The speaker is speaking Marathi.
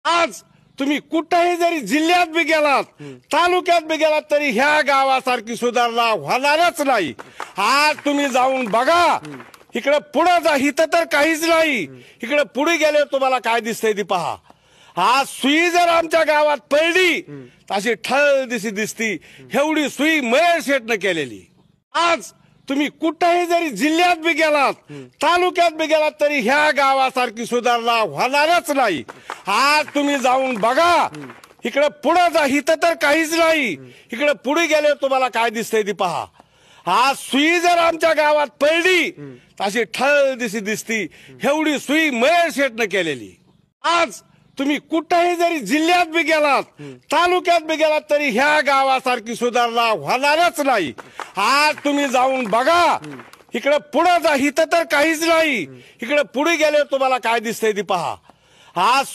आज तुम्ही कुठेही जरी जिल्ह्यात बी गेलात, तालुक्यात बी गेलात, तरी ह्या गावासारखी सुधारणा होणारच नाही। आज तुम्ही जाऊन बघा, इकडे पुढे जा, इथं तर काहीच नाही। इकडे पुढे गेले तुम्हाला काय दिसतंय ती पहा। आज सुई जर आमच्या गावात पडली अशी ठळ दिसती, एवढी सुई महेश शेटने केलेली। आज तुम्ही कुठेही जरी जिल्ह्यात बी गेलात, तालुक्यात बी गेलात, तरी ह्या गावासारखी सुधारणा होणारच नाही। आज तुम्ही जाऊन बघा, इकडे पुढे जा, इथं तर काहीच नाही। इकडे पुढे गेले तुम्हाला काय दिसतंय ती पहा। आज सुई जर आमच्या गावात पडली अशी ठळ दिसती, एवढी सुई महेश शेटने केलेली। आज तुम्ही कुठेही जरी जिल्ह्यात बी गेलात, तालुक्यात बी गेलात, तरी ह्या गावासारखी सुधारणा होणारच नाही। आज तुम्ही जाऊन बघा, इकडे पुढे जा, इथं तर काहीच नाही। इकडे पुढे गेले तुम्हाला काय दिसतंय ती पहा। आज